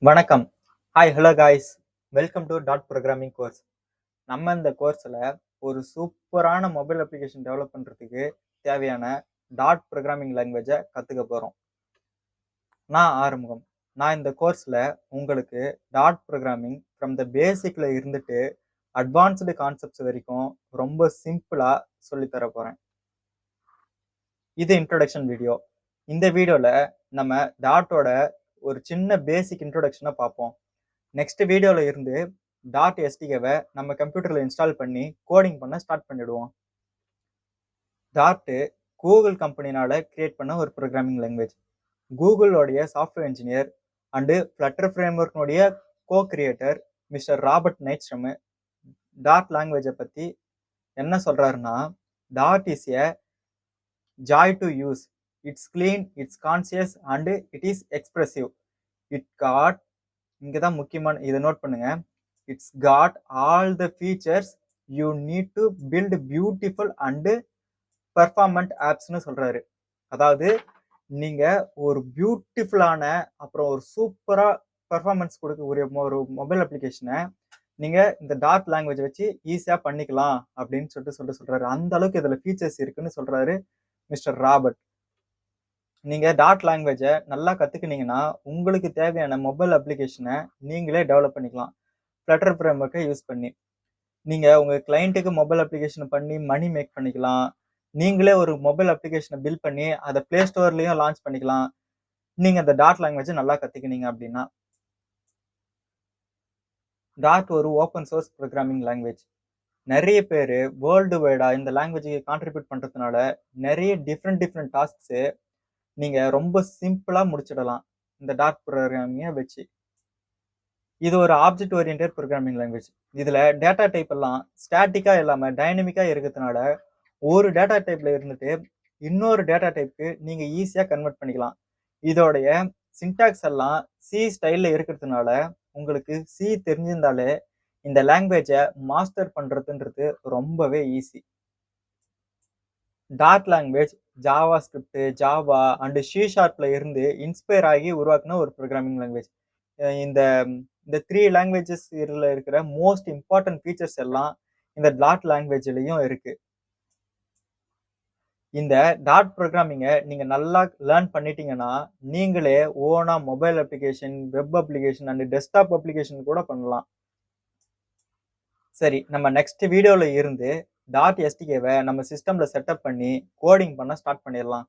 வணக்கம். Hi hello guys. Welcome to dot programming course. நம்ம இந்த கோர்ஸில் ஒரு சூப்பரான மொபைல் அப்ளிகேஷன் டெவலப் பண்ணுறதுக்கு தேவையான டாட் ப்ரோக்ராமிங் லாங்குவேஜை கற்றுக்க போகிறோம். நான் ஆறுமுகம். நான் இந்த கோர்ஸில் உங்களுக்கு டாட் ப்ரோக்ராமிங் ஃப்ரம் த பேசிக்கில் இருந்துட்டு அட்வான்ஸ்டு கான்செப்ட்ஸ் வரைக்கும் ரொம்ப சிம்பிளாக சொல்லித்தர போகிறேன். இது இன்ட்ரொடக்ஷன் வீடியோ. இந்த வீடியோவில் நம்ம டாட்டோட ஒரு சின்ன பேசிக் இன்ட்ரொடக்ஷனை பார்ப்போம். நெக்ஸ்ட் வீடியோவில் இருந்து டாட் எஸ்டிகேவை நம்ம கம்ப்யூட்டரில் இன்ஸ்டால் பண்ணி கோடிங் பண்ண ஸ்டார்ட் பண்ணிடுவோம். டாட்டு கூகுள் கம்பெனினால் கிரியேட் பண்ண ஒரு ப்ரோக்ராமிங் லாங்குவேஜ். கூகுளோடைய சாஃப்ட்வேர் இன்ஜினியர் அண்டு ஃப்ளட்டர் ஃப்ரேம்வொர்க்னுடைய கிரியேட்டர் மிஸ்டர் ராபர்ட் நைட்ஸ்ட்ரம் டாட் லாங்குவேஜை பற்றி என்ன சொல்கிறாருன்னா, டாட் is a joy to use. It's clean, it's concise and it is expressive. It got இங்கே தான் முக்கியமான இதை நோட் பண்ணுங்க. It's got all the features you need to build beautiful and performant ஆப்ஸ்னு சொல்றாரு. அதாவது நீங்க ஒரு பியூட்டிஃபுல்லான அப்புறம் ஒரு சூப்பரா பெர்ஃபார்மன்ஸ் கொடுக்கக்கூடிய ஒரு மொபைல் அப்ளிகேஷனை நீங்க இந்த டாட் லாங்குவேஜ் வச்சு ஈஸியா பண்ணிக்கலாம் அப்படின்னு சொல்றாரு. அந்த அளவுக்கு இதுல ஃபீச்சர்ஸ் இருக்குன்னு சொல்றாரு மிஸ்டர் ராபர்ட். நீங்க டாட் லாங்குவேஜை நல்லா கத்துக்கினீங்கன்னா உங்களுக்கு தேவையான மொபைல் அப்ளிகேஷனை நீங்களே டெவலப் பண்ணிக்கலாம். ஃப்ளட்டர் ஃப்ரேம்வொர்க்கை யூஸ் பண்ணி நீங்க உங்க கிளைண்ட்டுக்கு மொபைல் அப்ளிகேஷன் பண்ணி மணி மேக் பண்ணிக்கலாம். நீங்களே ஒரு மொபைல் அப்ளிகேஷனை பில்ட் பண்ணி அதை பிளே ஸ்டோர்லயும் லான்ச் பண்ணிக்கலாம். நீங்க இந்த டாட் லாங்குவேஜை நல்லா கத்துக்கினீங்க அப்படின்னா. டாட் ஒரு ஓப்பன் சோர்ஸ் ப்ரோக்ராமிங் லாங்குவேஜ். நிறைய பேர் வேர்ல்டு வைடா இந்த லாங்குவேஜுக்கு கான்ட்ரிபியூட் பண்றதுனால நிறைய டிஃப்ரெண்ட் டாஸ்க்ஸு நீங்க ரொம்ப சிம்பிளா முடிச்சிடலாம் இந்த டாட் ப்ரோக்ராமிங்கை வச்சு. இது ஒரு ஆப்ஜெக்ட் ஓரியன்டட் ப்ரோக்ராமிங் லாங்குவேஜ். இதுல டேட்டா டைப் எல்லாம் ஸ்டாட்டிக்கா இல்லாம டைனமிக்கா இருக்கிறதுனால ஒரு டேட்டா டைப்ல இருந்துட்டு இன்னொரு டேட்டா டைப்புக்கு நீங்க ஈஸியா கன்வெர்ட் பண்ணிக்கலாம். இதோடைய சின்டாக்ஸ் எல்லாம் சி ஸ்டைல்ல இருக்கிறதுனால உங்களுக்கு சி தெரிஞ்சிருந்தாலே இந்த லாங்குவேஜை மாஸ்டர் பண்றதுன்றது ரொம்பவே ஈஸி. டாட் language JavaScript, Java and C ஷார்ப்ல இருந்து இன்ஸ்பயர் ஆகி உருவாக்குன ஒரு ப்ரோக்ராமிங் லாங்குவேஜ். இந்த இந்த 3 லாங்குவேஜஸ் இருக்கிற மோஸ்ட் இம்பார்ட்டன்ட் ஃபீச்சர்ஸ் எல்லாம் இந்த டாட் லாங்குவேஜ்லயும் இருக்கு. இந்த டாட் ப்ரோக்ராமிங்கை நீங்க நல்லா லேர்ன் பண்ணிட்டீங்கன்னா நீங்களே ஓனா mobile application, web application and desktop application கூட பண்ணலாம். சரி, நம்ம நெக்ஸ்ட் வீடியோல இருந்து டாட் எஸ்டிகேவை நம்ம சிஸ்டம்ல செட்டப் பண்ணி கோடிங் பண்ண ஸ்டார்ட் பண்ணிடலாம்.